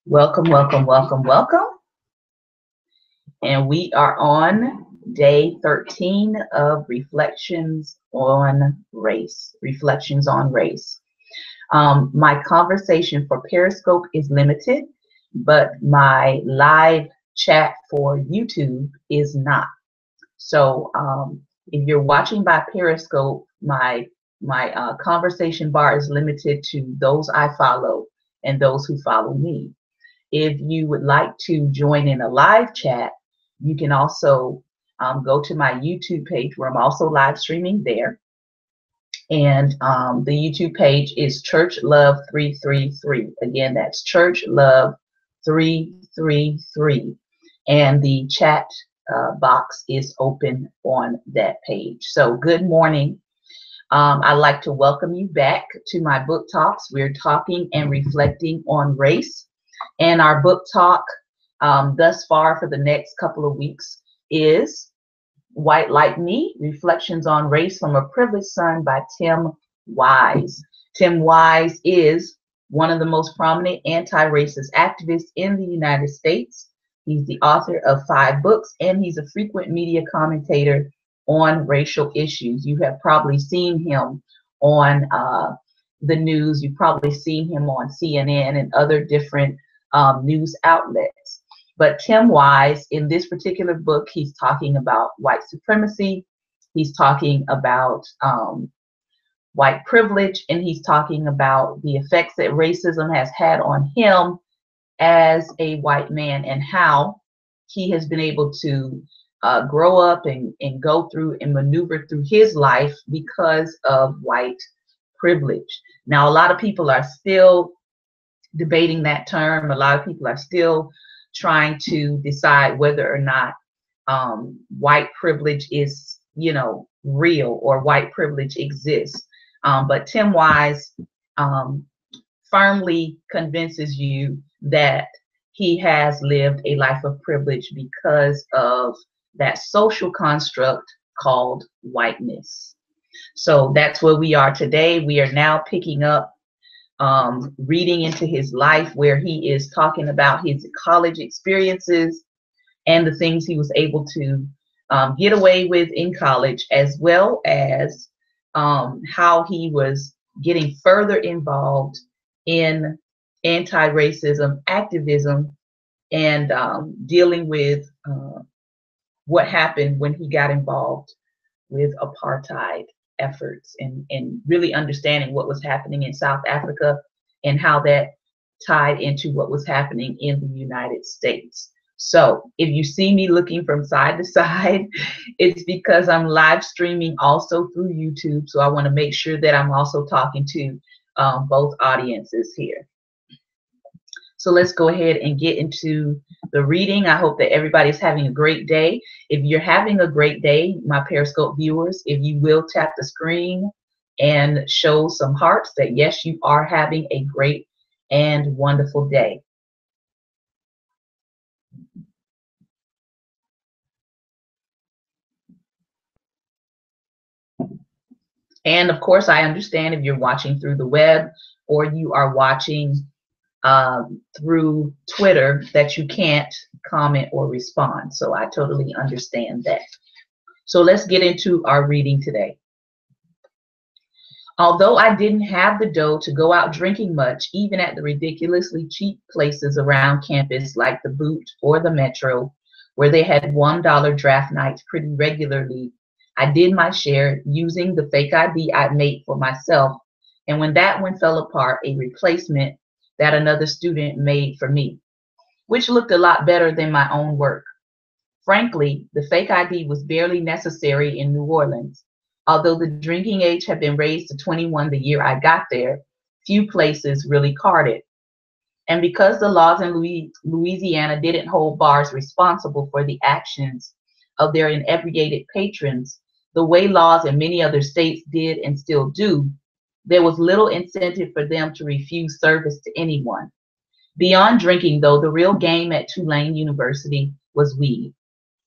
Welcome, welcome, welcome, welcome. And we are on day 13 of Reflections on Race. Reflections on Race. My conversation for Periscope is limited, but my live chat for YouTube is not. So if you're watching by Periscope, my conversation bar is limited to those I follow and those who follow me. If you would like to join in a live chat, you can also go to my YouTube page where I'm also live streaming there. And the YouTube page is Church Love 333. Again, that's Church Love 333. And the chat box is open on that page. So good morning. I'd like to welcome you back to my book talks. We're talking and reflecting on race. And our book talk thus far for the next couple of weeks is White Like Me, Reflections on Race from a Privileged Son by Tim Wise. Tim Wise is one of the most prominent anti-racist activists in the United States. He's the author of 5 books, and he's a frequent media commentator on racial issues. You have probably seen him on the news. You've probably seen him on CNN and other different news outlets. But Tim Wise, in this particular book, he's talking about white supremacy, he's talking about white privilege, and he's talking about the effects that racism has had on him as a white man and how he has been able to grow up and go through and maneuver through his life because of white privilege. Now, a lot of people are still debating that term. A lot of people are still trying to decide whether or not white privilege is, real or white privilege exists. But Tim Wise firmly convinces you that he has lived a life of privilege because of that social construct called whiteness. So that's where we are today. We are now picking up reading into his life, where he is talking about his college experiences and the things he was able to get away with in college, as well as how he was getting further involved in anti-racism activism and dealing with what happened when he got involved with apartheid efforts and really understanding what was happening in South Africa and how that tied into what was happening in the United States. So if you see me looking from side to side, it's because I'm live streaming also through YouTube. So I want to make sure that I'm also talking to both audiences here. So let's go ahead and get into the reading. I hope that everybody's having a great day. If you're having a great day, my Periscope viewers, if you will tap the screen and show some hearts that yes, you are having a great and wonderful day. And of course, I understand if you're watching through the web or you are watching through Twitter that you can't comment or respond. So I totally understand that. So let's get into our reading today. Although I didn't have the dough to go out drinking much, even at the ridiculously cheap places around campus like the Boot or the Metro, where they had $1 draft nights pretty regularly, I did my share using the fake ID I'd made for myself, and when that one fell apart, a replacement that another student made for me, which looked a lot better than my own work. Frankly, the fake ID was barely necessary in New Orleans. Although the drinking age had been raised to 21 the year I got there, few places really carded. And because the laws in Louisiana didn't hold bars responsible for the actions of their inebriated patrons, the way laws in many other states did and still do, there was little incentive for them to refuse service to anyone. Beyond drinking, though, the real game at Tulane University was weed.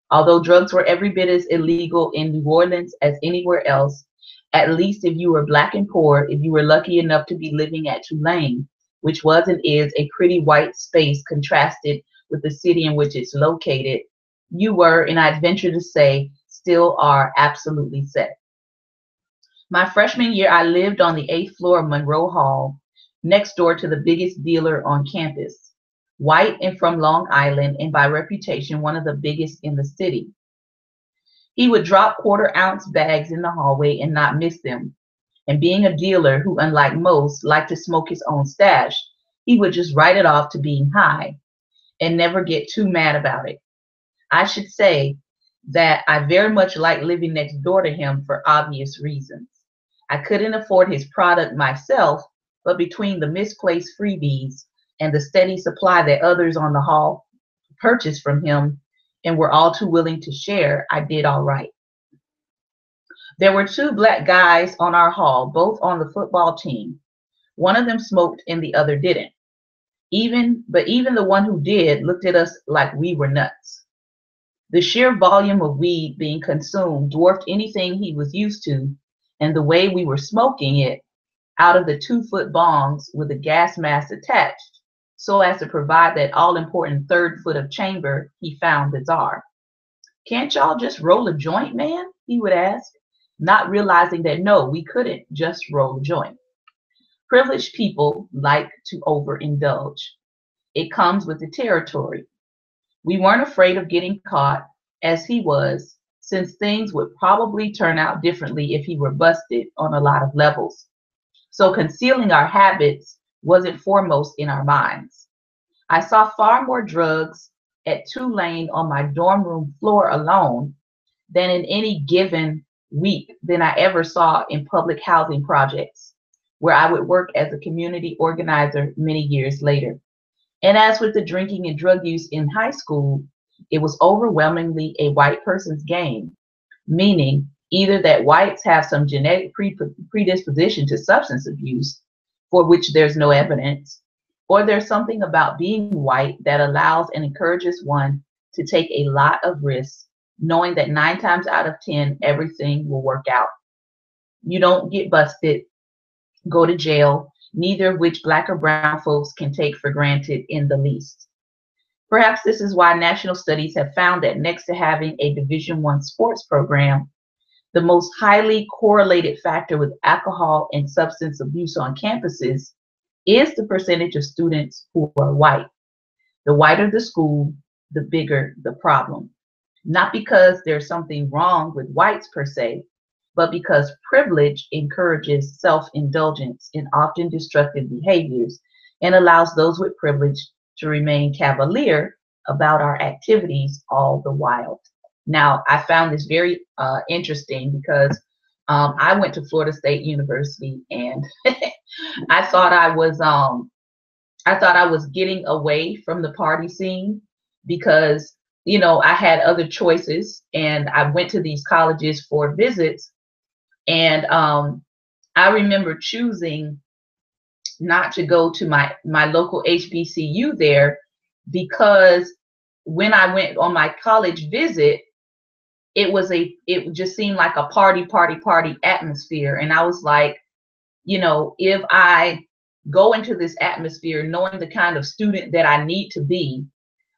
Although drugs were every bit as illegal in New Orleans as anywhere else, at least if you were Black and poor, if you were lucky enough to be living at Tulane, which was and is a pretty white space contrasted with the city in which it's located, you were, and I'd venture to say, still are absolutely set. My freshman year, I lived on the 8th floor of Monroe Hall, next door to the biggest dealer on campus, white and from Long Island, and by reputation, one of the biggest in the city. He would drop quarter-ounce bags in the hallway and not miss them. And being a dealer who, unlike most, liked to smoke his own stash, he would just write it off to being high and never get too mad about it. I should say that I very much liked living next door to him for obvious reasons. I couldn't afford his product myself, but between the misplaced freebies and the steady supply that others on the hall purchased from him and were all too willing to share, I did all right. There were two black guys on our hall, both on the football team. One of them smoked and the other didn't. Even the one who did looked at us like we were nuts. The sheer volume of weed being consumed dwarfed anything he was used to, and the way we were smoking it out of the 2-foot bongs with a gas mask attached, so as to provide that all-important third foot of chamber, he found bizarre. "Can't y'all just roll a joint, man?" he would ask, not realizing that no, we couldn't just roll a joint. Privileged people like to overindulge. It comes with the territory. We weren't afraid of getting caught, as he was, since things would probably turn out differently if he were busted on a lot of levels. So concealing our habits wasn't foremost in our minds. I saw far more drugs at Tulane on my dorm room floor alone than in any given week than I ever saw in public housing projects, where I would work as a community organizer many years later. And as with the drinking and drug use in high school, it was overwhelmingly a white person's game, meaning either that whites have some genetic predisposition to substance abuse, for which there's no evidence, or there's something about being white that allows and encourages one to take a lot of risks, knowing that 9 times out of 10, everything will work out. You don't get busted, go to jail, neither of which black or brown folks can take for granted in the least. Perhaps this is why national studies have found that next to having a Division I sports program, the most highly correlated factor with alcohol and substance abuse on campuses is the percentage of students who are white. The whiter the school, the bigger the problem. Not because there's something wrong with whites per se, but because privilege encourages self-indulgence in often destructive behaviors and allows those with privilege to remain cavalier about our activities all the while. Now, I found this very interesting because I went to Florida State University, and I thought I was getting away from the party scene because I had other choices, and I went to these colleges for visits, and I remember choosing not to go to my local HBCU there because when I went on my college visit, it just seemed like a party atmosphere. And I was like, if I go into this atmosphere knowing the kind of student that I need to be,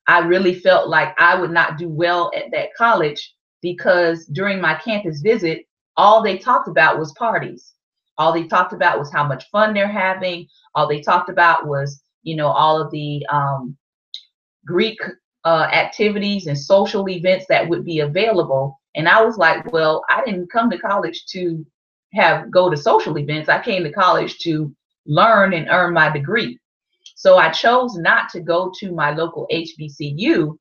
I really felt like I would not do well at that college because during my campus visit, all they talked about was parties. All they talked about was how much fun they're having. All they talked about was, all of the Greek activities and social events that would be available. And I was like, well, I didn't come to college to go to social events. I came to college to learn and earn my degree. So I chose not to go to my local HBCU,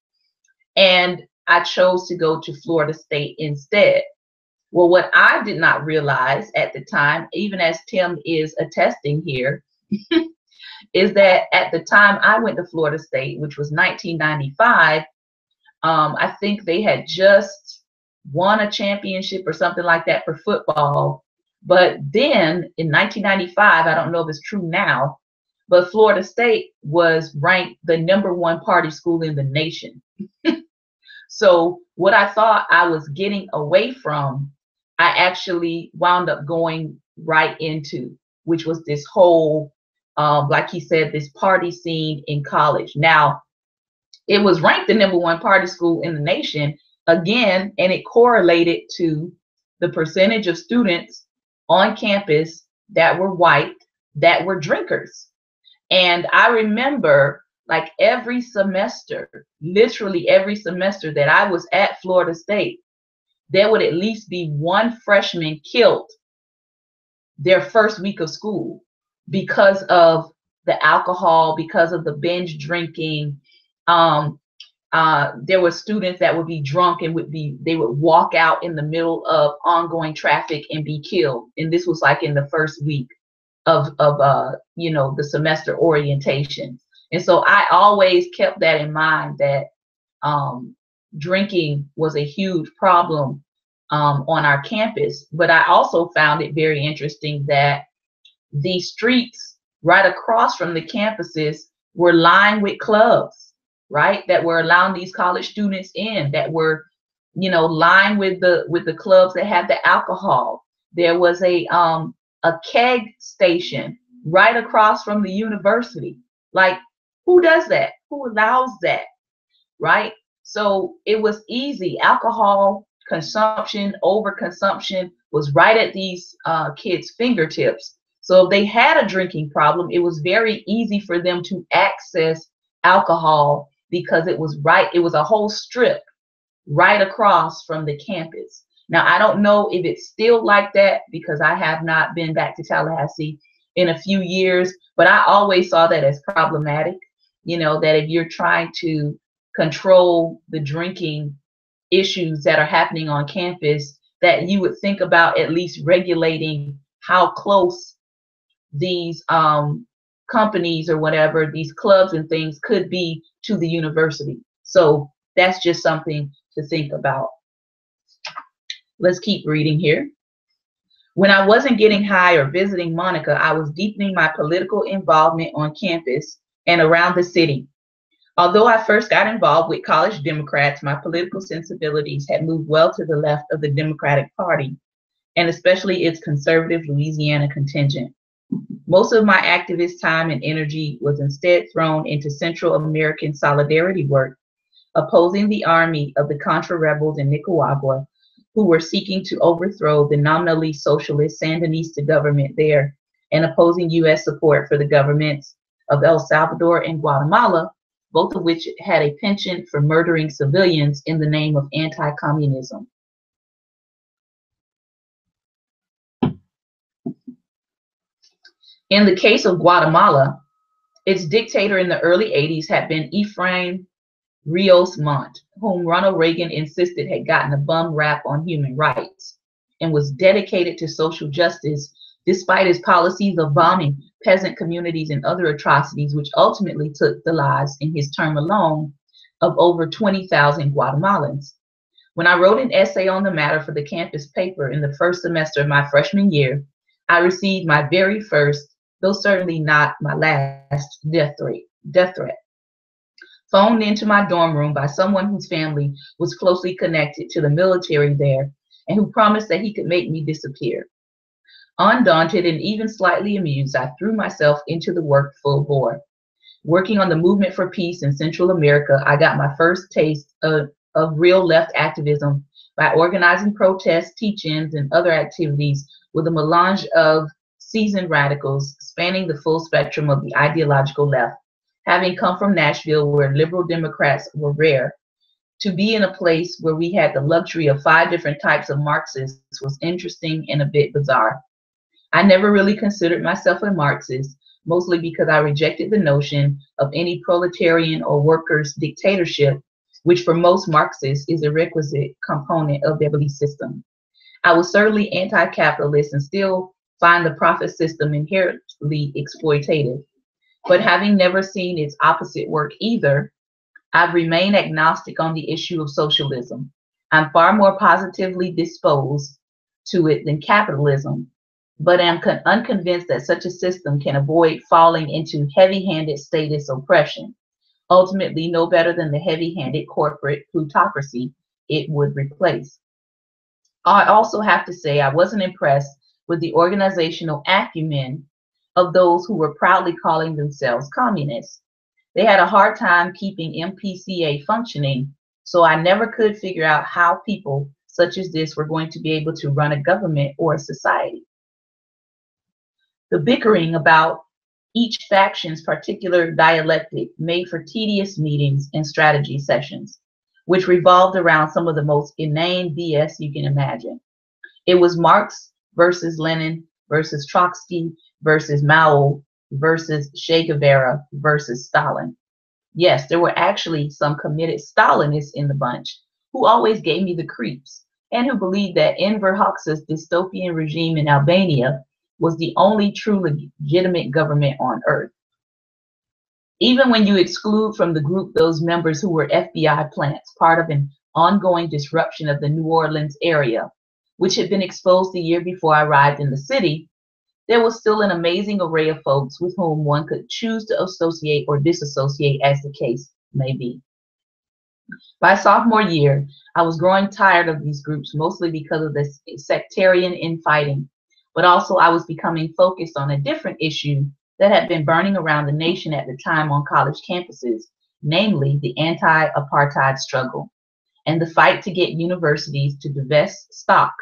and I chose to go to Florida State instead. Well, what I did not realize at the time, even as Tim is attesting here, is that at the time I went to Florida State, which was 1995, I think they had just won a championship or something like that for football. But then in 1995, I don't know if it's true now, but Florida State was ranked the #1 party school in the nation. So what I thought I was getting away from, I actually wound up going right into, which was this whole like he said, this party scene in college. Now, it was ranked the #1 party school in the nation again, and it correlated to the percentage of students on campus that were white, that were drinkers. And I remember, like, every semester, literally every semester that I was at Florida State, there would at least be one freshman killed their first week of school because of the alcohol, because of the binge drinking. There were students that would be drunk and they would walk out in the middle of ongoing traffic and be killed. And this was like in the first week of the semester orientation. And so I always kept that in mind, that drinking was a huge problem on our campus. But I also found it very interesting that the streets right across from the campuses were lined with clubs, right, that were allowing these college students in, that were, lined with the clubs that had the alcohol. There was a keg station right across from the university. Like, who does that? Who allows that? Right? So it was easy. Alcohol consumption, overconsumption was right at these kids' fingertips. So if they had a drinking problem, it was very easy for them to access alcohol because it was a whole strip right across from the campus. Now, I don't know if it's still like that because I have not been back to Tallahassee in a few years, but I always saw that as problematic, that if you're trying to control the drinking issues that are happening on campus, that you would think about at least regulating how close these companies or whatever, these clubs and things could be to the university. So that's just something to think about. Let's keep reading here. When I wasn't getting high or visiting Monica, I was deepening my political involvement on campus and around the city. Although I first got involved with college Democrats, my political sensibilities had moved well to the left of the Democratic Party, and especially its conservative Louisiana contingent. Most of my activist time and energy was instead thrown into Central American solidarity work, opposing the army of the Contra rebels in Nicaragua, who were seeking to overthrow the nominally socialist Sandinista government there, and opposing U.S. support for the governments of El Salvador and Guatemala, both of which had a penchant for murdering civilians in the name of anti-communism. In the case of Guatemala, its dictator in the early 80s had been Efrain Rios Montt, whom Ronald Reagan insisted had gotten a bum rap on human rights and was dedicated to social justice despite his policies of bombing peasant communities and other atrocities, which ultimately took the lives in his term alone of over 20,000 Guatemalans. When I wrote an essay on the matter for the campus paper in the first semester of my freshman year, I received my very first, though certainly not my last, death threat. Phoned into my dorm room by someone whose family was closely connected to the military there and who promised that he could make me disappear. Undaunted and even slightly amused, I threw myself into the work full bore. Working on the movement for peace in Central America, I got my first taste of real left activism by organizing protests, teach-ins, and other activities with a melange of seasoned radicals spanning the full spectrum of the ideological left. Having come from Nashville, where liberal Democrats were rare, to be in a place where we had the luxury of 5 different types of Marxists was interesting and a bit bizarre. I never really considered myself a Marxist, mostly because I rejected the notion of any proletarian or workers' dictatorship, which for most Marxists is a requisite component of their belief system. I was certainly anti-capitalist and still find the profit system inherently exploitative. But having never seen its opposite work either, I've remained agnostic on the issue of socialism. I'm far more positively disposed to it than capitalism, but am unconvinced that such a system can avoid falling into heavy-handed statist oppression, ultimately no better than the heavy-handed corporate plutocracy it would replace. I also have to say I wasn't impressed with the organizational acumen of those who were proudly calling themselves communists. They had a hard time keeping MPCA functioning, so I never could figure out how people such as this were going to be able to run a government or a society. The bickering about each faction's particular dialectic made for tedious meetings and strategy sessions, which revolved around some of the most inane BS you can imagine. It was Marx versus Lenin versus Trotsky versus Mao versus Che Guevara versus Stalin. Yes, there were actually some committed Stalinists in the bunch who always gave me the creeps and who believed that Enver Hoxha's dystopian regime in Albania was the only true legitimate government on earth. Even when you exclude from the group those members who were FBI plants, part of an ongoing disruption of the New Orleans area, which had been exposed the year before I arrived in the city, there was still an amazing array of folks with whom one could choose to associate or disassociate as the case may be. By sophomore year, I was growing tired of these groups, mostly because of the sectarian infighting, but also I was becoming focused on a different issue that had been burning around the nation at the time on college campuses, namely the anti-apartheid struggle and the fight to get universities to divest stock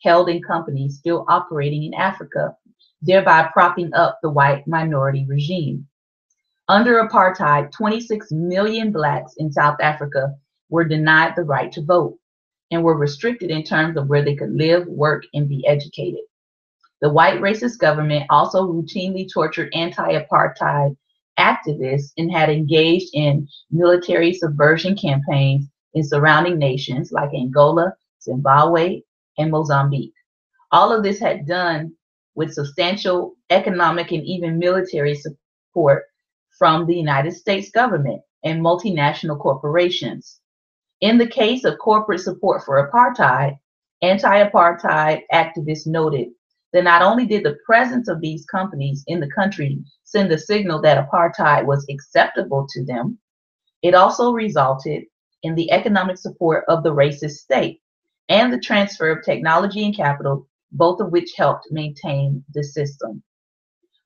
held in companies still operating in Africa, thereby propping up the white minority regime. Under apartheid, 26 million blacks in South Africa were denied the right to vote and were restricted in terms of where they could live, work, and be educated. The white racist government also routinely tortured anti-apartheid activists and had engaged in military subversion campaigns in surrounding nations like Angola, Zimbabwe, and Mozambique. All of this had done with substantial economic and even military support from the United States government and multinational corporations. In the case of corporate support for apartheid, anti-apartheid activists noted that not only did the presence of these companies in the country send a signal that apartheid was acceptable to them, it also resulted in the economic support of the racist state and the transfer of technology and capital, both of which helped maintain the system.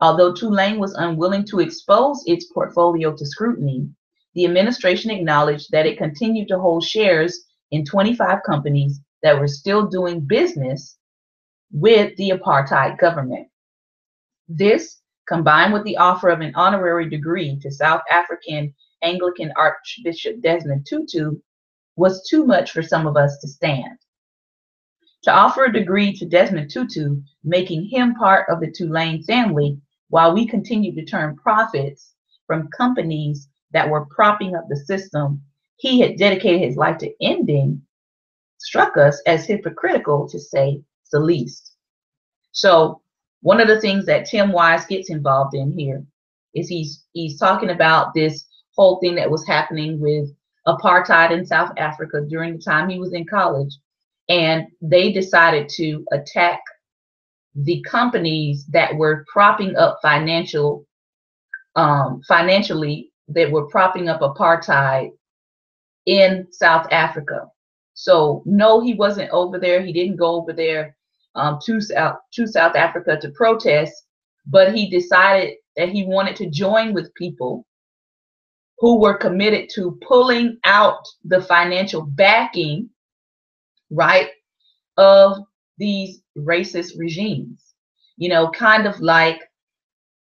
Although Tulane was unwilling to expose its portfolio to scrutiny, the administration acknowledged that it continued to hold shares in 25 companies that were still doing business with the apartheid government. This, combined with the offer of an honorary degree to South African Anglican Archbishop Desmond Tutu, was too much for some of us to stand. To offer a degree to Desmond Tutu, making him part of the Tulane family, while we continued to turn profits from companies that were propping up the system he had dedicated his life to ending, struck us as hypocritical, to say the least. So one of the things that Tim Wise gets involved in here is he's talking about this whole thing that was happening with apartheid in South Africa during the time he was in college, and they decided to attack the companies that were propping up financially, that were propping up apartheid in South Africa. So no, he wasn't over there. He didn't go over there to South Africa to protest, but he decided that he wanted to join with people who were committed to pulling out the financial backing, right, of these racist regimes. You know, kind of like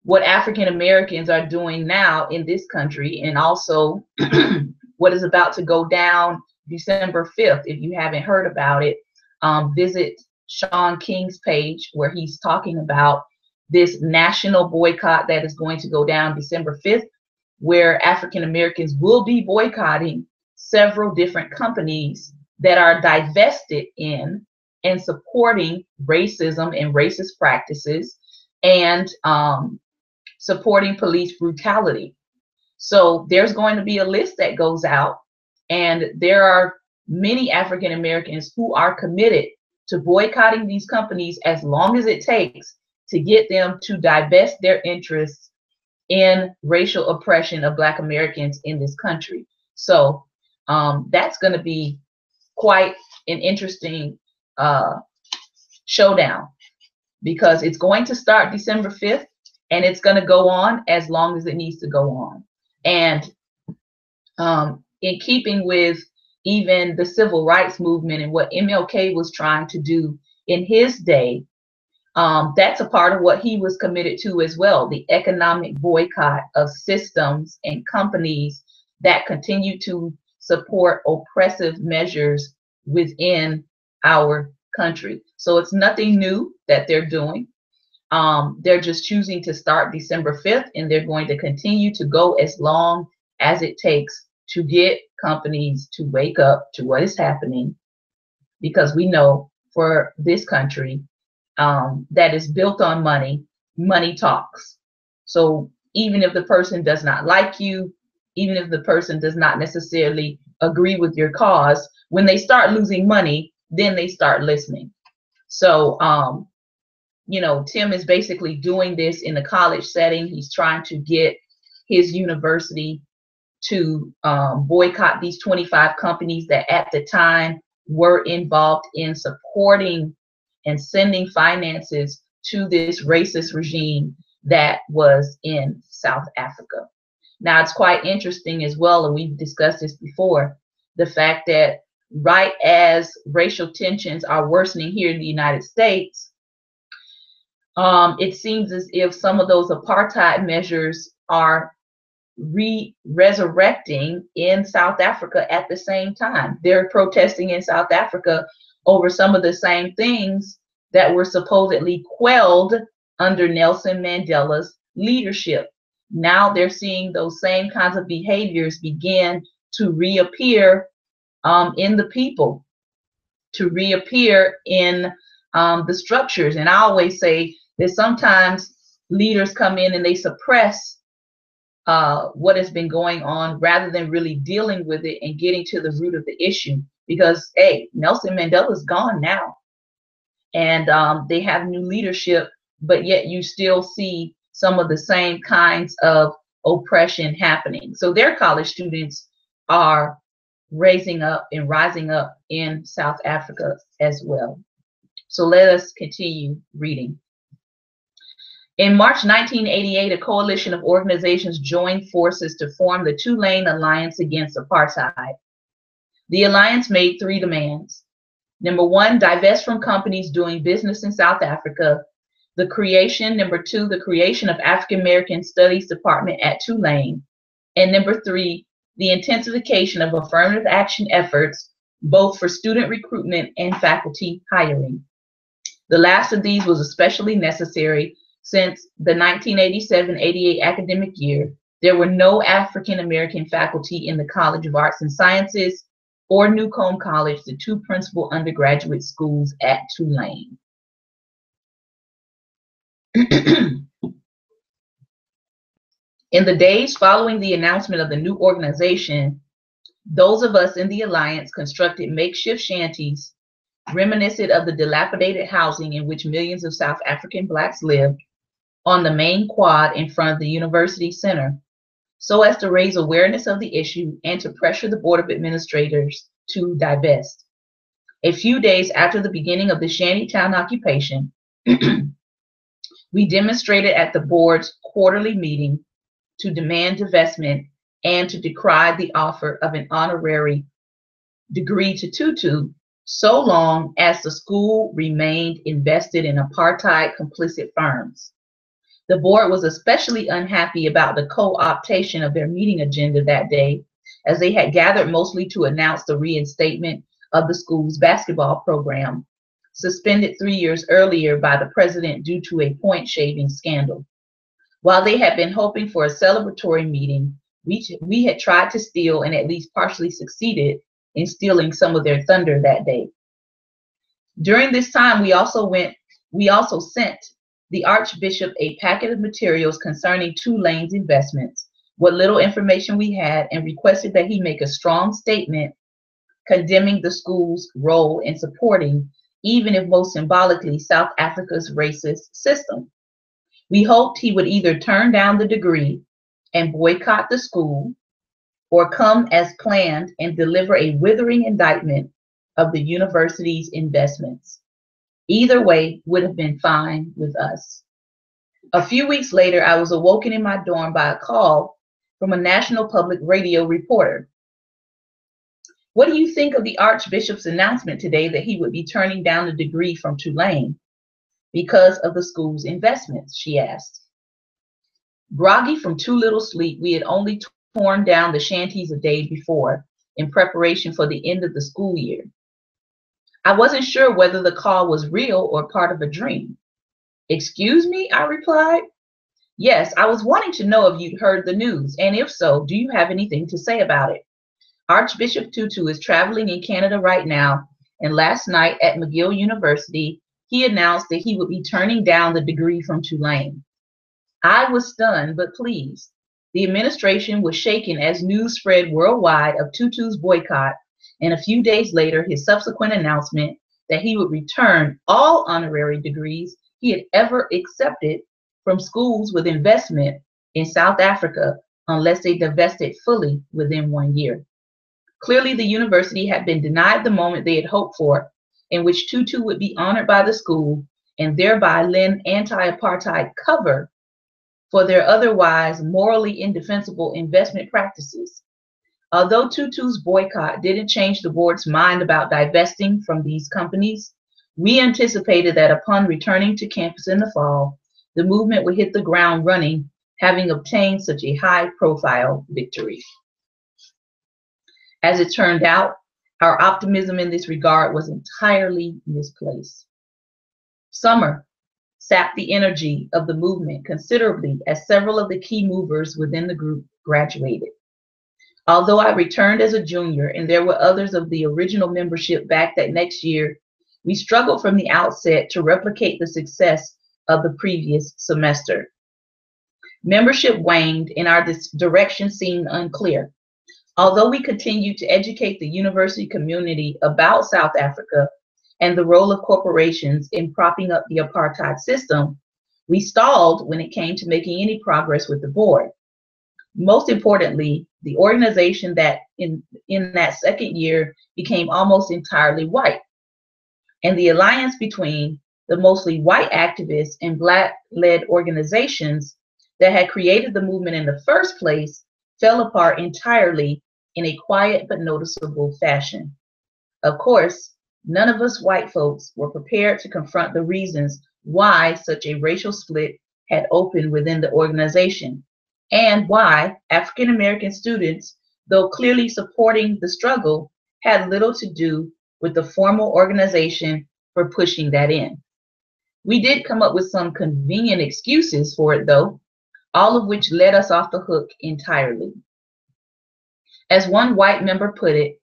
what African Americans are doing now in this country, and also what is about to go down December 5th. If you haven't heard about it, visit Shaun King's page where he's talking about this national boycott that is going to go down December 5th, where African Americans will be boycotting several different companies that are divested in and supporting racism and racist practices and supporting police brutality. So there's going to be a list that goes out, and there are many African Americans who are committed to boycotting these companies as long as it takes to get them to divest their interests in racial oppression of Black Americans in this country. So that's going to be quite an interesting showdown, because it's going to start December 5th. and it's going to go on as long as it needs to go on. And in keeping with even the civil rights movement and what MLK was trying to do in his day, that's a part of what he was committed to as well, the economic boycott of systems and companies that continue to support oppressive measures within our country. So it's nothing new that they're doing. They're just choosing to start December 5th, and they're going to continue to go as long as it takes to get companies to wake up to what is happening, because we know for this country that is built on money, money talks. So even if the person does not like you, even if the person does not necessarily agree with your cause, when they start losing money, then they start listening. So, you know, Tim is basically doing this in a college setting. He's trying to get his university to boycott these 25 companies that at the time were involved in supporting and sending finances to this racist regime that was in South Africa. Now, it's quite interesting as well, and we've discussed this before, the fact that right as racial tensions are worsening here in the United States, it seems as if some of those apartheid measures are resurrecting in South Africa at the same time. They're protesting in South Africa over some of the same things that were supposedly quelled under Nelson Mandela's leadership. Now they're seeing those same kinds of behaviors begin to reappear in the people, to reappear in the structures. And I always say that sometimes leaders come in and they suppress what has been going on rather than really dealing with it and getting to the root of the issue. Because, hey, Nelson Mandela's gone now, and they have new leadership, but yet you still see some of the same kinds of oppression happening. So their college students are raising up and rising up in South Africa as well. So let us continue reading. In March 1988, a coalition of organizations joined forces to form the Two-Lane Alliance Against Apartheid. The alliance made 3 demands. Number 1, divest from companies doing business in South Africa. The creation, number 2, the creation of African American Studies Department at Tulane. And number 3, the intensification of affirmative action efforts, both for student recruitment and faculty hiring. The last of these was especially necessary since the 1987-88 academic year, there were no African American faculty in the College of Arts and Sciences or Newcomb College, the 2 principal undergraduate schools at Tulane. In the days following the announcement of the new organization, those of us in the Alliance constructed makeshift shanties reminiscent of the dilapidated housing in which millions of South African blacks lived on the main quad in front of the University Center, so as to raise awareness of the issue and to pressure the Board of Administrators to divest. A few days after the beginning of the Shantytown occupation, we demonstrated at the board's quarterly meeting to demand divestment and to decry the offer of an honorary degree to Tutu so long as the school remained invested in apartheid complicit firms. The board was especially unhappy about the co-optation of their meeting agenda that day, as they had gathered mostly to announce the reinstatement of the school's basketball program, suspended 3 years earlier by the president due to a point-shaving scandal. While they had been hoping for a celebratory meeting, we had tried to steal and at least partially succeeded in stealing some of their thunder that day. During this time, we also sent the Archbishop a packet of materials concerning Tulane's investments, what little information we had, and requested that he make a strong statement condemning the school's role in supporting, even if most symbolically, South Africa's racist system. We hoped he would either turn down the degree and boycott the school, or come as planned and deliver a withering indictment of the university's investments. Either way would have been fine with us. A few weeks later, I was awoken in my dorm by a call from a national public radio reporter. What do you think of the Archbishop's announcement today that he would be turning down a degree from Tulane because of the school's investments? She asked. Groggy from too little sleep, we had only torn down the shanties a day before in preparation for the end of the school year. I wasn't sure whether the call was real or part of a dream. Excuse me, I replied. Yes, I was wanting to know if you'd heard the news, and if so, do you have anything to say about it? Archbishop Tutu is traveling in Canada right now, and last night at McGill University, he announced that he would be turning down the degree from Tulane. I was stunned but pleased. The administration was shaken as news spread worldwide of Tutu's boycott, and a few days later, his subsequent announcement that he would return all honorary degrees he had ever accepted from schools with investment in South Africa unless they divested fully within 1 year. Clearly, the university had been denied the moment they had hoped for, in which Tutu would be honored by the school and thereby lend anti-apartheid cover for their otherwise morally indefensible investment practices. Although Tutu's boycott didn't change the board's mind about divesting from these companies, we anticipated that upon returning to campus in the fall, the movement would hit the ground running, having obtained such a high-profile victory. As it turned out, our optimism in this regard was entirely misplaced. Summer sapped the energy of the movement considerably as several of the key movers within the group graduated. Although I returned as a junior and there were others of the original membership back that next year, we struggled from the outset to replicate the success of the previous semester. Membership waned and our direction seemed unclear. Although we continued to educate the university community about South Africa and the role of corporations in propping up the apartheid system, we stalled when it came to making any progress with the board. Most importantly, the organization that in that second year became almost entirely white. And the alliance between the mostly white activists and Black-led organizations that had created the movement in the first place fell apart entirely in a quiet but noticeable fashion. Of course, none of us white folks were prepared to confront the reasons why such a racial split had opened within the organization, and why African American students, though clearly supporting the struggle, had little to do with the formal organization for pushing that in. We did come up with some convenient excuses for it though, all of which let us off the hook entirely. As one white member put it,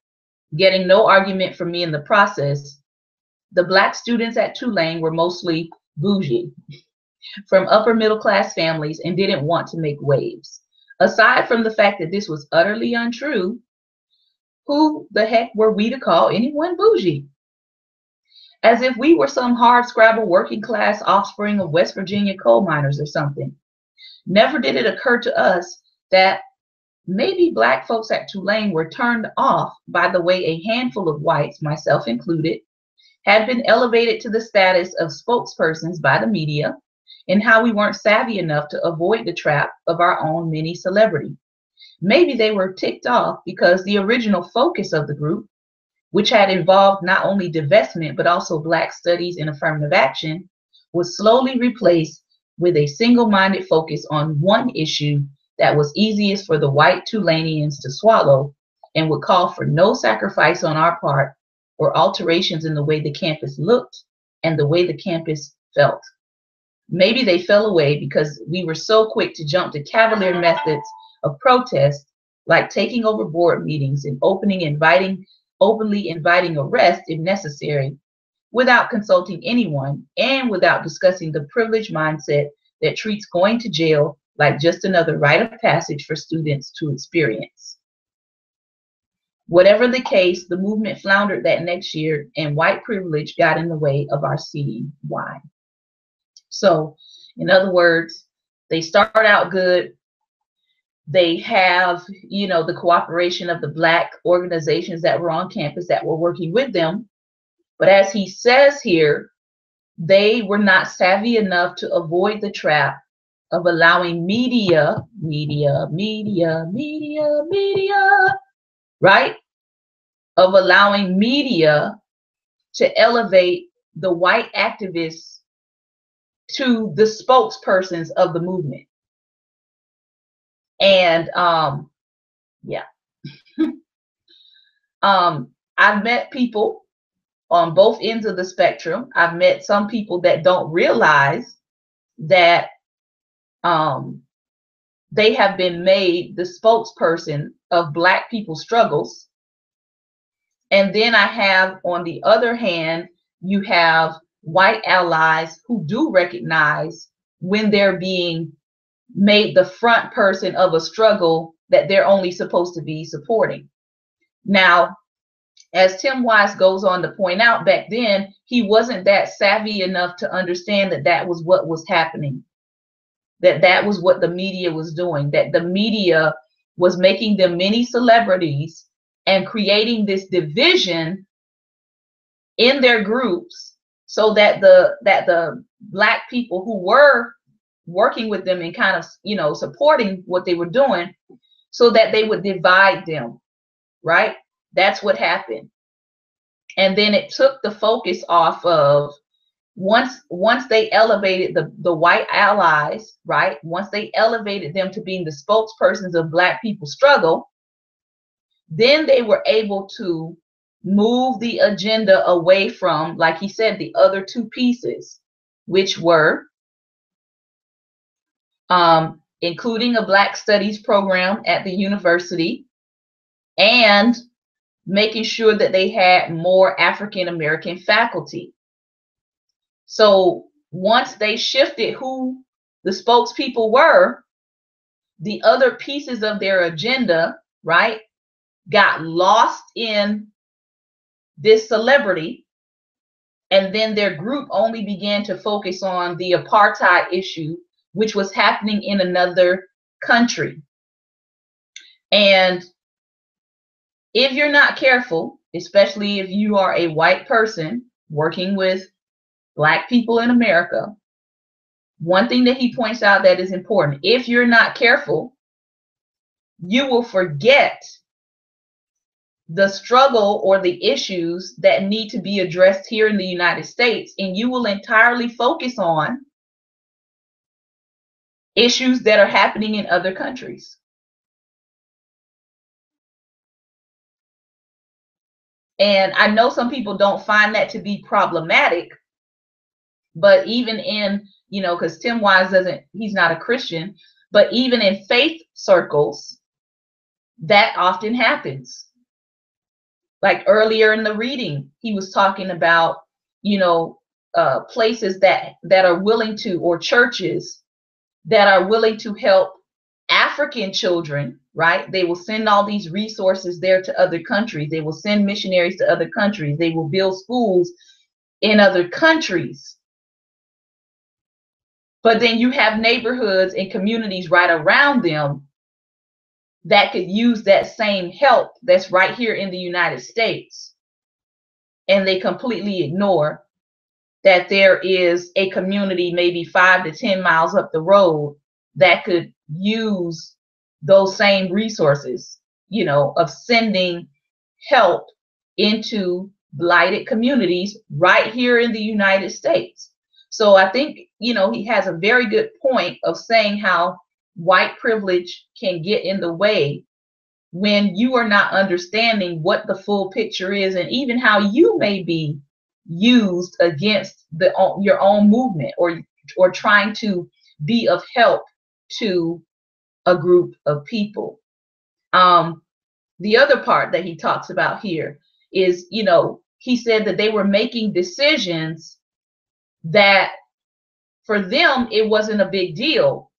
getting no argument from me in the process, the Black students at Tulane were mostly bougie, from upper middle class families, and didn't want to make waves. Aside from the fact that this was utterly untrue, who the heck were we to call anyone bougie? As if we were some hard-scrabble working class offspring of West Virginia coal miners or something. Never did it occur to us that maybe Black folks at Tulane were turned off by the way a handful of whites, myself included, had been elevated to the status of spokespersons by the media, and how we weren't savvy enough to avoid the trap of our own mini celebrity. Maybe they were ticked off because the original focus of the group, which had involved not only divestment but also Black studies and affirmative action, was slowly replaced with a single-minded focus on one issue that was easiest for the white Tulaneans to swallow and would call for no sacrifice on our part or alterations in the way the campus looked and the way the campus felt. Maybe they fell away because we were so quick to jump to cavalier methods of protest, like taking over board meetings and openly inviting arrest if necessary, without consulting anyone and without discussing the privileged mindset that treats going to jail like just another rite of passage for students to experience. Whatever the case, the movement floundered that next year, and white privilege got in the way of our seeing why. So, in other words, they start out good. They have, the cooperation of the Black organizations that were on campus that were working with them. But as he says here, they were not savvy enough to avoid the trap of allowing media, right? Of allowing media to elevate the white activists to the spokespersons of the movement. And yeah. I've met people on both ends of the spectrum. I've met some people that don't realize that they have been made the spokesperson of Black people's struggles. And then I have, on the other hand, you have white allies who do recognize when they're being made the front person of a struggle that they're only supposed to be supporting. Now, as Tim Wise goes on to point out, back then, he wasn't that savvy enough to understand that that was what was happening, that that was what the media was doing, that the media was making them mini celebrities and creating this division in their groups so that the Black people who were working with them and kind of, you know, supporting what they were doing, so that they would divide them, right? That's what happened. And then it took the focus off of, once they elevated the white allies, right? Once they elevated them to being the spokespersons of Black people's struggle, then they were able to move the agenda away from, like he said, the other two pieces, which were including a Black Studies program at the university and making sure that they had more African American faculty. So once they shifted who the spokespeople were, the other pieces of their agenda, right, got lost in this celebrity, and then their group only began to focus on the apartheid issue, which was happening in another country. And if you're not careful, especially if you are a white person working with Black people in America, one thing that he points out that is important: if you're not careful, you will forget the struggle or the issues that need to be addressed here in the United States, and you will entirely focus on issues that are happening in other countries. And I know some people don't find that to be problematic, but even in, you know, because Tim Wise he's not a Christian, but even in faith circles, that often happens. Like earlier in the reading, he was talking about, you know, places that are willing to, or churches that are willing to help African children, right? They will send all these resources there to other countries. They will send missionaries to other countries. They will build schools in other countries. But then you have neighborhoods and communities right around them that could use that same help that's right here in the United States. And they completely ignore that there is a community maybe 5 to 10 miles up the road that could use those same resources, you know, of sending help into blighted communities right here in the United States. So I think, you know, he has a very good point of saying how white privilege can get in the way when you are not understanding what the full picture is, and even how you may be used against your own movement, or trying to be of help to a group of people. The other part that he talks about here is, you know, he said that they were making decisions that for them it wasn't a big deal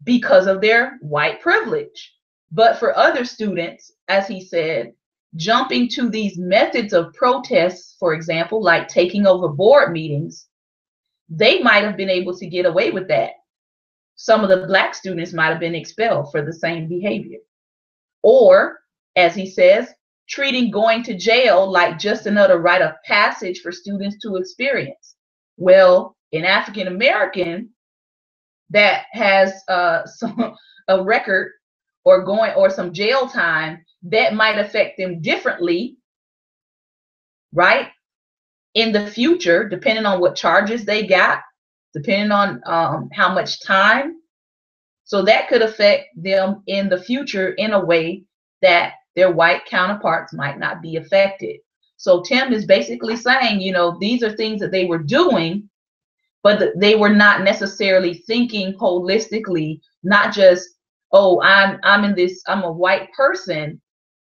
because of their white privilege. But for other students, as he said, jumping to these methods of protests, for example, like taking over board meetings, they might have been able to get away with that. Some of the Black students might have been expelled for the same behavior. Or, as he says, treating going to jail like just another rite of passage for students to experience. Well, in African American that has a record or some jail time that might affect them differently, right? In the future, depending on what charges they got, depending on how much time. So that could affect them in the future in a way that their white counterparts might not be affected. So Tim is basically saying, you know, these are things that they were doing, but they were not necessarily thinking holistically, not just, oh, I'm a white person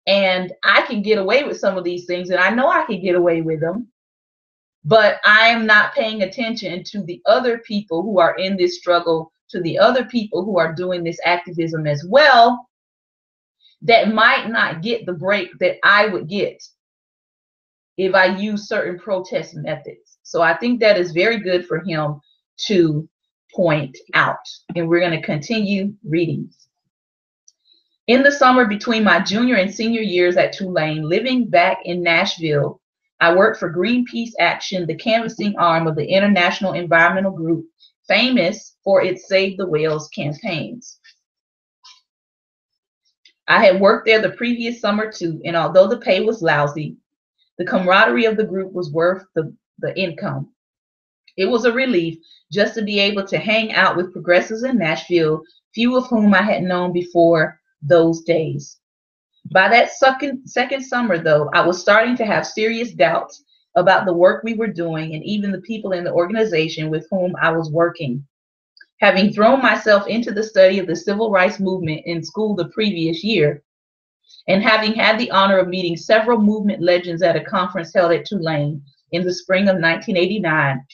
and I can get away with some of these things, and I know I can get away with them, but I'm not paying attention to the other people who are in this struggle, to the other people who are doing this activism as well, that might not get the break that I would get if I use certain protest methods. So I think that is very good for him to point out. And we're going to continue reading. In the summer between my junior and senior years at Tulane, living back in Nashville, I worked for Greenpeace Action, the canvassing arm of the international environmental group, famous for its Save the Whales campaigns. I had worked there the previous summer too, and although the pay was lousy, the camaraderie of the group was worth the income. It was a relief just to be able to hang out with progressives in Nashville, few of whom I had known before those days. By that second summer, though, I was starting to have serious doubts about the work we were doing and even the people in the organization with whom I was working. Having thrown myself into the study of the civil rights movement in school the previous year, and having had the honor of meeting several movement legends at a conference held at Tulane in the spring of 1989,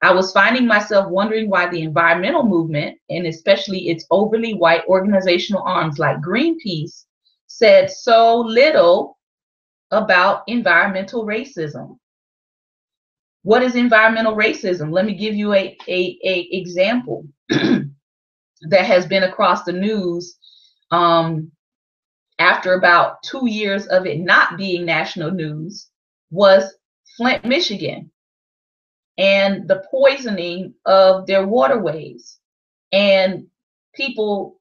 I was finding myself wondering why the environmental movement, and especially its overly white organizational arms like Greenpeace, said so little about environmental racism. What is environmental racism? Let me give you a example that has been across the news after about 2 years of it not being national news, was Flint, Michigan, and the poisoning of their waterways, and people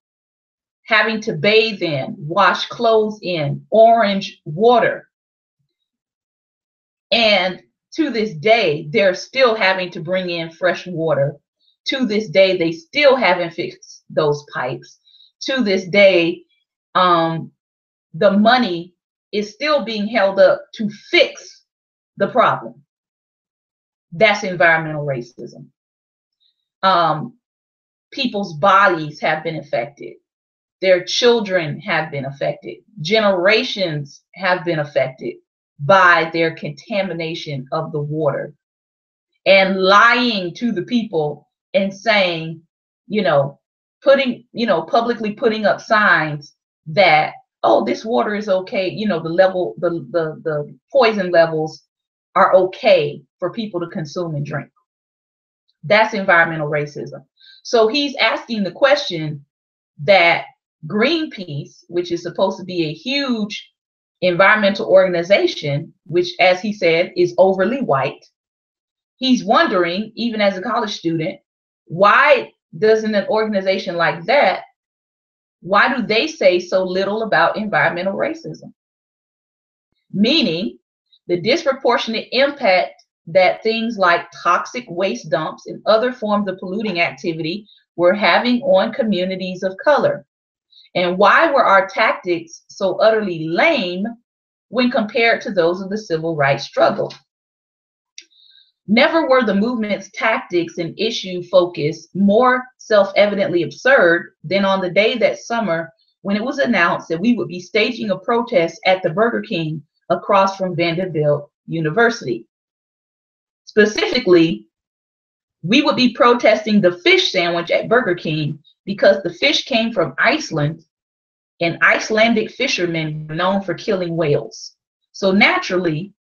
having to bathe in, wash clothes in orange water. And to this day, they're still having to bring in fresh water. To this day, they still haven't fixed those pipes. To this day, the money is still being held up to fix the problem. That's environmental racism. People's bodies have been affected. Their children have been affected. Generations have been affected by their contamination of the water. And lying to the people and saying, publicly putting up signs that, oh, this water is okay, the poison levels are okay for people to consume and drink. That's environmental racism. So he's asking the question that Greenpeace, which is supposed to be a huge environmental organization, which, as he said, is overly white, he's wondering, even as a college student, why doesn't an organization like that, why do they say so little about environmental racism? Meaning the disproportionate impact that things like toxic waste dumps and other forms of polluting activity were having on communities of color. And why were our tactics so utterly lame when compared to those of the civil rights struggle? Never were the movement's tactics and issue focus more self-evidently absurd than on the day that summer when it was announced that we would be staging a protest at the Burger King across from Vanderbilt University. Specifically, we would be protesting the fish sandwich at Burger King because the fish came from Iceland, and Icelandic fishermen were known for killing whales. So naturally,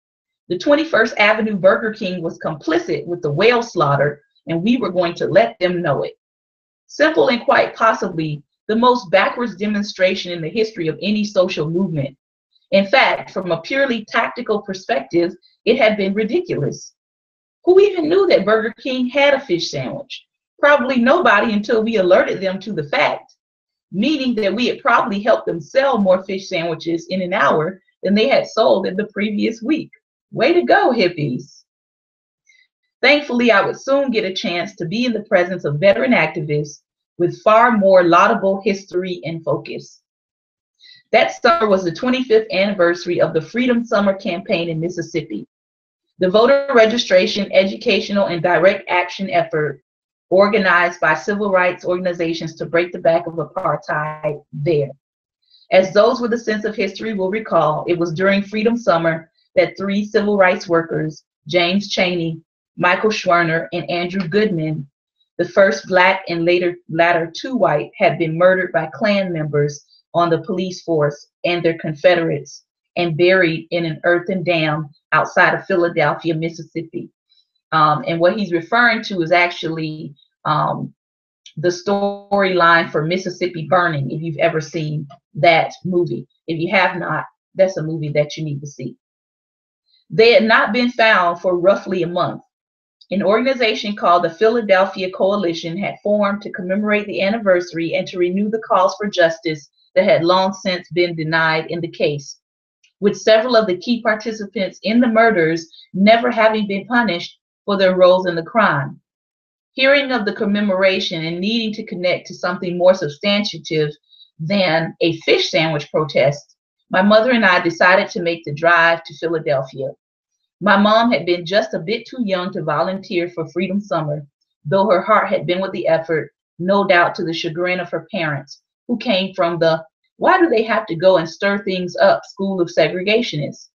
the 21st Avenue Burger King was complicit with the whale slaughter, and we were going to let them know it. Simple and quite possibly the most backwards demonstration in the history of any social movement. In fact, from a purely tactical perspective, it had been ridiculous. Who even knew that Burger King had a fish sandwich? Probably nobody until we alerted them to the fact, meaning that we had probably helped them sell more fish sandwiches in an hour than they had sold in the previous week. Way to go, hippies. Thankfully, I would soon get a chance to be in the presence of veteran activists with far more laudable history and focus. That summer was the 25th anniversary of the Freedom Summer campaign in Mississippi, the voter registration, educational, and direct action effort organized by civil rights organizations to break the back of apartheid there. As those with a sense of history will recall, it was during Freedom Summer that 3 civil rights workers, James Chaney, Michael Schwerner, and Andrew Goodman, the first Black and latter 2 white, had been murdered by Klan members on the police force and their Confederates and buried in an earthen dam outside of Philadelphia, Mississippi. And what he's referring to is actually the storyline for Mississippi Burning, if you've ever seen that movie. If you have not, that's a movie that you need to see. They had not been found for roughly a month. An organization called the Philadelphia Coalition had formed to commemorate the anniversary and to renew the calls for justice that had long since been denied in the case, with several of the key participants in the murders never having been punished for their roles in the crime. Hearing of the commemoration and needing to connect to something more substantive than a fish sandwich protest, my mother and I decided to make the drive to Philadelphia. My mom had been just a bit too young to volunteer for Freedom Summer, though her heart had been with the effort, no doubt to the chagrin of her parents, who came from the "why do they have to go and stir things up" school of segregationists.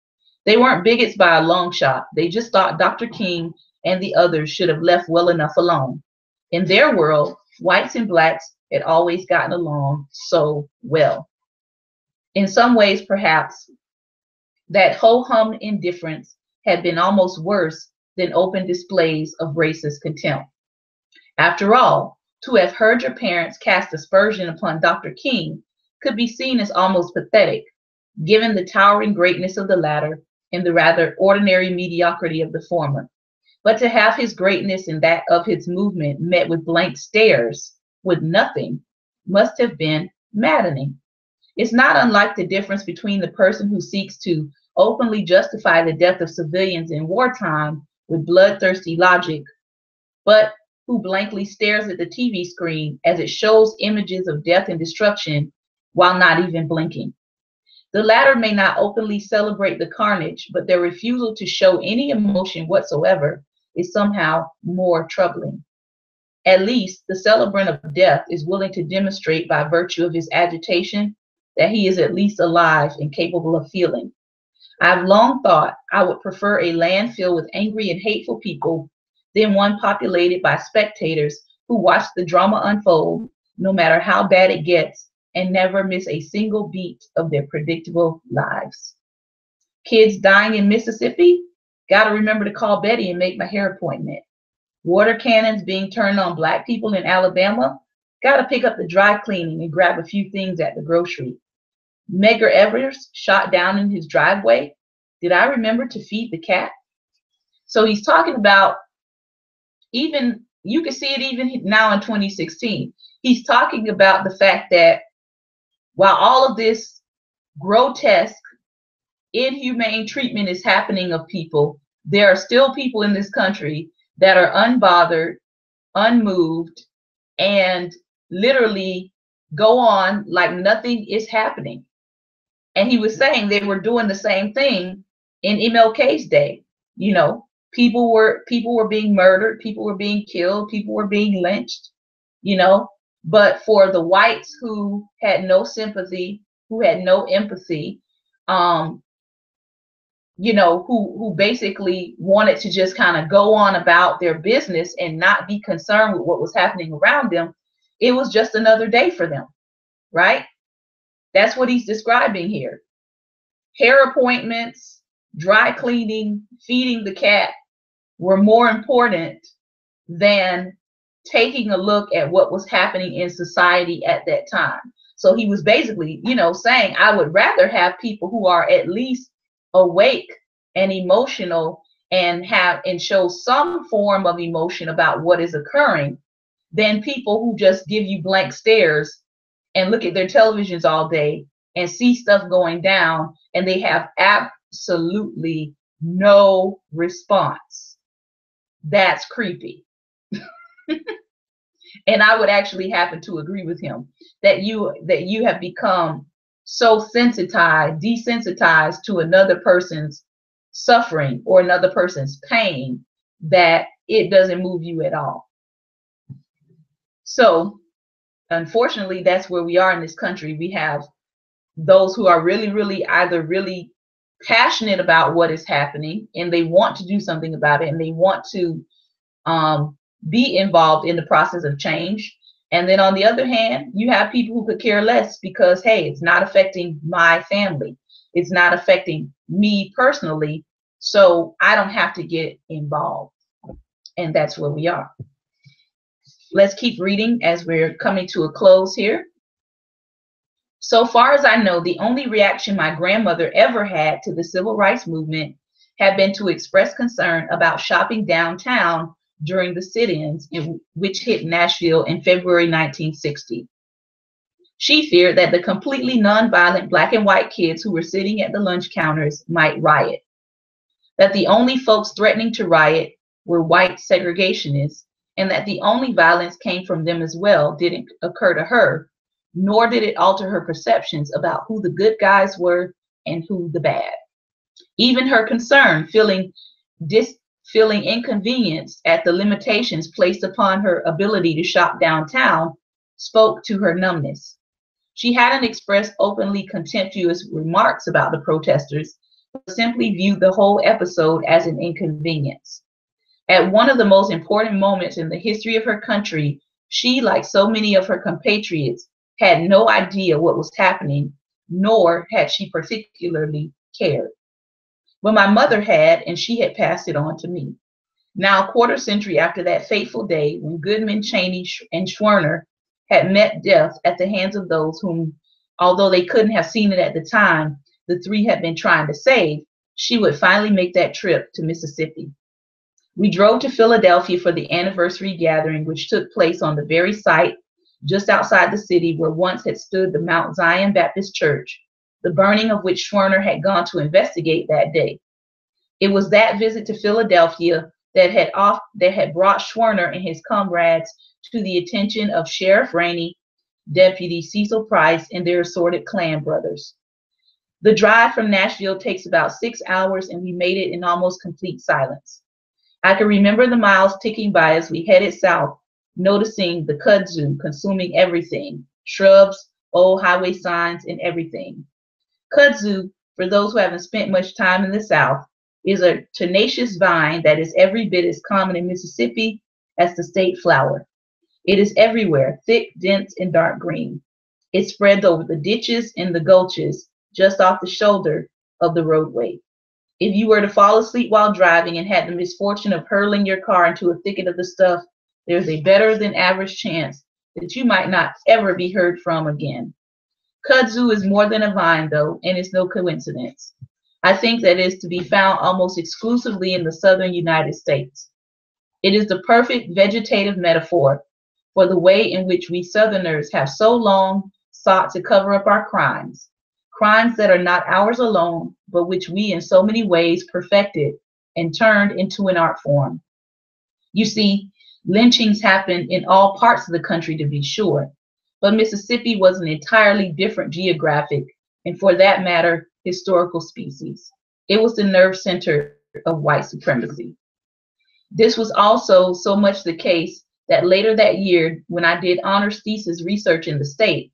They weren't bigots by a long shot. They just thought Dr. King and the others should have left well enough alone. In their world, whites and blacks had always gotten along so well. In some ways, perhaps, that ho-hum indifference had been almost worse than open displays of racist contempt. After all, to have heard your parents cast aspersion upon Dr. King could be seen as almost pathetic, given the towering greatness of the latter and the rather ordinary mediocrity of the former. But to have his greatness and that of his movement met with blank stares, with nothing, must have been maddening. It's not unlike the difference between the person who seeks to openly justify the death of civilians in wartime with bloodthirsty logic, but who blankly stares at the TV screen as it shows images of death and destruction while not even blinking. The latter may not openly celebrate the carnage, but their refusal to show any emotion whatsoever is somehow more troubling. At least the celebrant of death is willing to demonstrate by virtue of his agitation that he is at least alive and capable of feeling. I've long thought I would prefer a land filled with angry and hateful people than one populated by spectators who watch the drama unfold, no matter how bad it gets, and never miss a single beat of their predictable lives. Kids dying in Mississippi? Gotta remember to call Betty and make my hair appointment. Water cannons being turned on black people in Alabama? Gotta pick up the dry cleaning and grab a few things at the grocery. Medgar Evers shot down in his driveway? Did I remember to feed the cat? So he's talking about, even, you can see it even now in 2016. He's talking about the fact that while all of this grotesque, inhumane treatment is happening of people, there are still people in this country that are unbothered, unmoved, and literally go on like nothing is happening. And he was saying they were doing the same thing in MLK's day. You know, people were being murdered, people were being killed, people were being lynched, you know. But for the whites who had no sympathy, who had no empathy, you know, who basically wanted to just kind of go on about their business and not be concerned with what was happening around them, it was just another day for them, right? That's what he's describing here. Hair appointments, dry cleaning, feeding the cat were more important than taking a look at what was happening in society at that time. So he was basically, you know, saying, I would rather have people who are at least awake and emotional and show some form of emotion about what is occurring than people who just give you blank stares and look at their televisions all day and see stuff going down and they have absolutely no response. That's creepy. And I would actually happen to agree with him that you have become so desensitized to another person's suffering or another person's pain that it doesn't move you at all. So unfortunately, that's where we are in this country. We have those who are really either really passionate about what is happening and they want to do something about it and they want to be involved in the process of change. And then on the other hand, you have people who could care less because, hey, it's not affecting my family. It's not affecting me personally. So I don't have to get involved. And that's where we are. Let's keep reading as we're coming to a close here. So far as I know, the only reaction my grandmother ever had to the civil rights movement had been to express concern about shopping downtown during the sit-ins which hit Nashville in February 1960. She feared that the completely nonviolent black and white kids who were sitting at the lunch counters might riot, that the only folks threatening to riot were white segregationists, and that the only violence came from them as well didn't occur to her, nor did it alter her perceptions about who the good guys were and who the bad. Even her concern, feeling inconvenienced at the limitations placed upon her ability to shop downtown, spoke to her numbness. She hadn't expressed openly contemptuous remarks about the protesters, but simply viewed the whole episode as an inconvenience. At one of the most important moments in the history of her country, she, like so many of her compatriots, had no idea what was happening, nor had she particularly cared. But my mother had, and she had passed it on to me. Now, a quarter century after that fateful day when Goodman, Cheney, and Schwerner had met death at the hands of those whom, although they couldn't have seen it at the time, the three had been trying to save, she would finally make that trip to Mississippi. We drove to Philadelphia for the anniversary gathering, which took place on the very site just outside the city where once had stood the Mount Zion Baptist Church, the burning of which Schwerner had gone to investigate that day. It was that visit to Philadelphia that had brought Schwerner and his comrades to the attention of Sheriff Rainey, Deputy Cecil Price, and their assorted Klan brothers. The drive from Nashville takes about 6 hours, and we made it in almost complete silence. I can remember the miles ticking by as we headed south, noticing the kudzu consuming everything, shrubs, old highway signs, and everything. Kudzu, for those who haven't spent much time in the South, is a tenacious vine that is every bit as common in Mississippi as the state flower. It is everywhere, thick, dense, and dark green. It spreads over the ditches and the gulches just off the shoulder of the roadway. If you were to fall asleep while driving and had the misfortune of hurling your car into a thicket of the stuff, there's a better than average chance that you might not ever be heard from again. Kudzu is more than a vine, though, and it's no coincidence. I think that it is to be found almost exclusively in the southern United States. It is the perfect vegetative metaphor for the way in which we Southerners have so long sought to cover up our crimes, crimes that are not ours alone, but which we in so many ways perfected and turned into an art form. You see, lynchings happen in all parts of the country, to be sure, but Mississippi was an entirely different geographic, and for that matter, historical species. It was the nerve center of white supremacy. This was also so much the case that later that year, when I did honors thesis research in the state,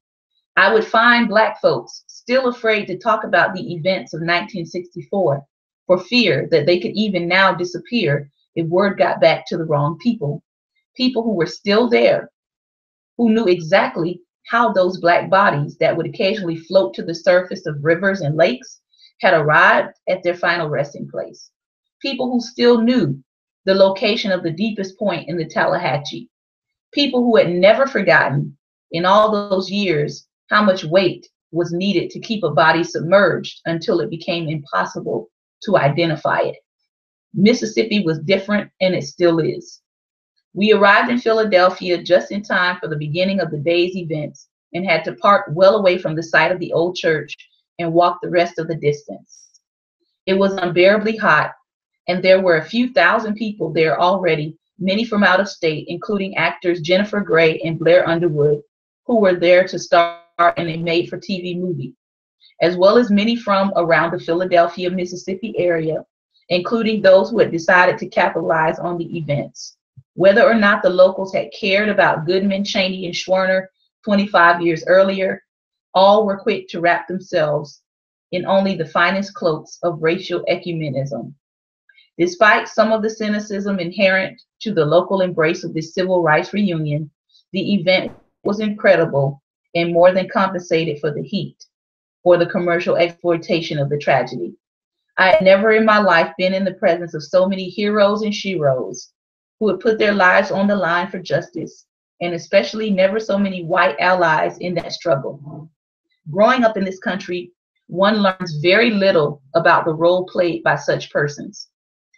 I would find Black folks still afraid to talk about the events of 1964 for fear that they could even now disappear if word got back to the wrong people, people who were still there, who knew exactly how those Black bodies that would occasionally float to the surface of rivers and lakes had arrived at their final resting place. People who still knew the location of the deepest point in the Tallahatchie. People who had never forgotten in all those years how much weight was needed to keep a body submerged until it became impossible to identify it. Mississippi was different, and it still is. We arrived in Philadelphia just in time for the beginning of the day's events and had to park well away from the site of the old church and walk the rest of the distance. It was unbearably hot, and there were a few thousand people there already, many from out of state, including actors Jennifer Grey and Blair Underwood, who were there to star in a made-for-TV movie, as well as many from around the Philadelphia, Mississippi area, including those who had decided to capitalize on the events. Whether or not the locals had cared about Goodman, Cheney, and Schwerner 25 years earlier, all were quick to wrap themselves in only the finest cloaks of racial ecumenism. Despite some of the cynicism inherent to the local embrace of this civil rights reunion, the event was incredible and more than compensated for the heat or the commercial exploitation of the tragedy. I had never in my life been in the presence of so many heroes and sheroes who had put their lives on the line for justice, and especially never so many white allies in that struggle. Growing up in this country, one learns very little about the role played by such persons.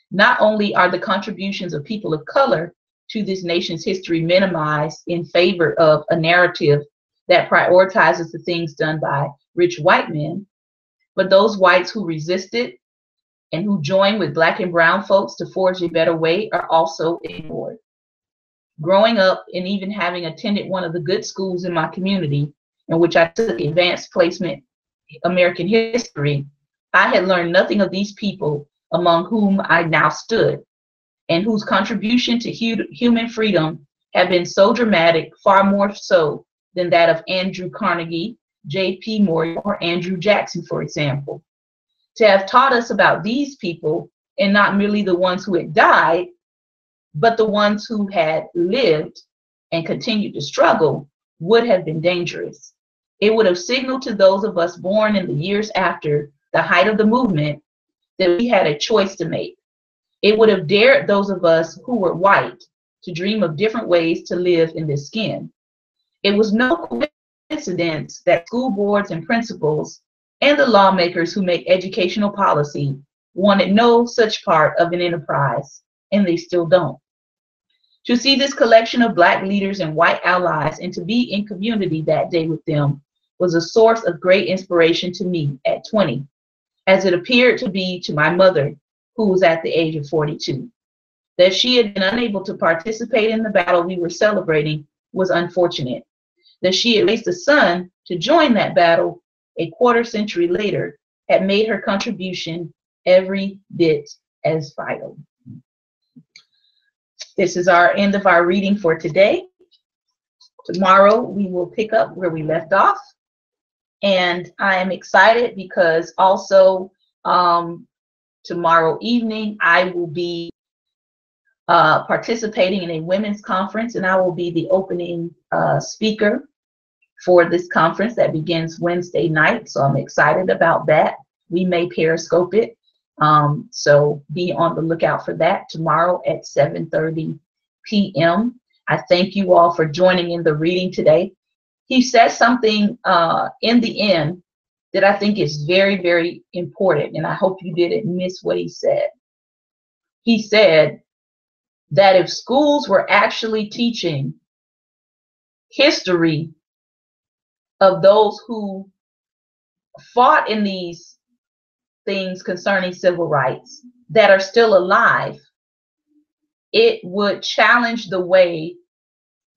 Not only are the contributions of people of color to this nation's history minimized in favor of a narrative that prioritizes the things done by rich white men, but those whites who resisted and who joined with black and brown folks to forge a better way are also ignored. Growing up and even having attended one of the good schools in my community, in which I took advanced placement American history, I had learned nothing of these people among whom I now stood, and whose contribution to human freedom had been so dramatic, far more so than that of Andrew Carnegie, J.P. Morgan, or Andrew Jackson, for example. To have taught us about these people, and not merely the ones who had died, but the ones who had lived and continued to struggle, would have been dangerous. It would have signaled to those of us born in the years after the height of the movement that we had a choice to make. It would have dared those of us who were white to dream of different ways to live in this skin. It was no coincidence that school boards and principals and the lawmakers who make educational policy wanted no such part of an enterprise, and they still don't. To see this collection of black leaders and white allies and to be in community that day with them was a source of great inspiration to me at 20, as it appeared to be to my mother, who was at the age of 42. That she had been unable to participate in the battle we were celebrating was unfortunate. That she had raised a son to join that battle a quarter century later had made her contribution every bit as vital. This is our end of our reading for today. Tomorrow we will pick up where we left off. And I am excited because also tomorrow evening I will be participating in a women's conference, and I will be the opening speaker for this conference that begins Wednesday night. So I'm excited about that. We may Periscope it. So be on the lookout for that tomorrow at 7:30 p.m. I thank you all for joining in the reading today. He says something in the end that I think is very, very important, and I hope you didn't miss what he said. He said that if schools were actually teaching history of those who fought in these things concerning civil rights that are still alive, it would challenge the way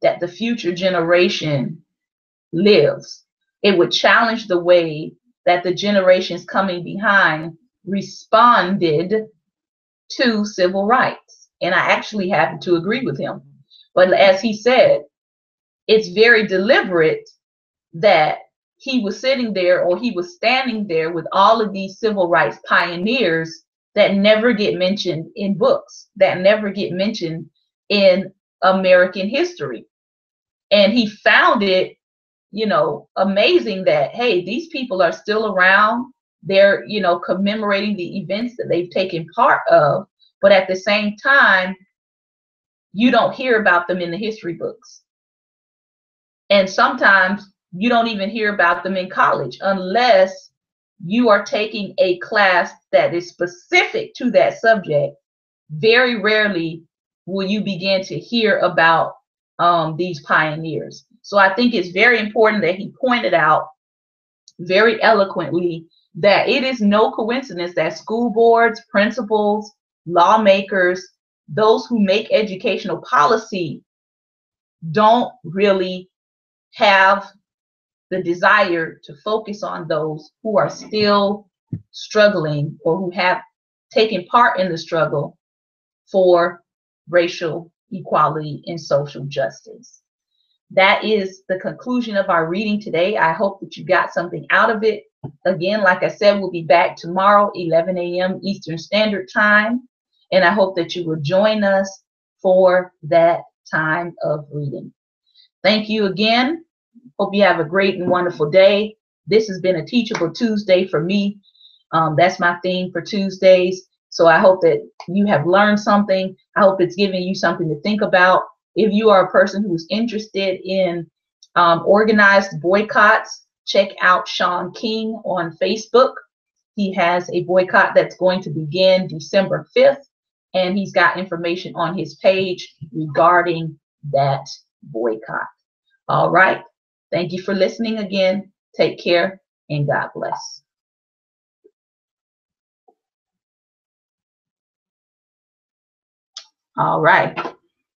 that the future generation lives. It would challenge the way that the generations coming behind responded to civil rights. And I actually happen to agree with him. But as he said, it's very deliberate that he was sitting there, or he was standing there with all of these civil rights pioneers that never get mentioned in books, that never get mentioned in American history. And he found it, you know, amazing that, hey, these people are still around. They're, you know, commemorating the events that they've taken part of. But at the same time, you don't hear about them in the history books. And sometimes you don't even hear about them in college unless you are taking a class that is specific to that subject. Very rarely will you begin to hear about these pioneers. So I think it's very important that he pointed out very eloquently that it is no coincidence that school boards, principals, lawmakers, those who make educational policy don't really have the desire to focus on those who are still struggling or who have taken part in the struggle for racial equality and social justice. That is the conclusion of our reading today. I hope that you got something out of it. Again, like I said, we'll be back tomorrow, 11 a.m. Eastern Standard Time. And I hope that you will join us for that time of reading. Thank you again. Hope you have a great and wonderful day. This has been a Teachable Tuesday for me. That's my theme for Tuesdays. So I hope that you have learned something. I hope it's giving you something to think about. If you are a person who's interested in organized boycotts, check out Shaun King on Facebook. He has a boycott that's going to begin December 5th, and he's got information on his page regarding that boycott. All right. Thank you for listening again. Take care and God bless. All right.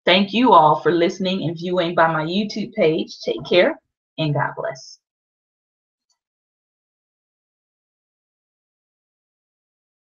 Thank you all for listening and viewing by my YouTube page. Take care and God bless.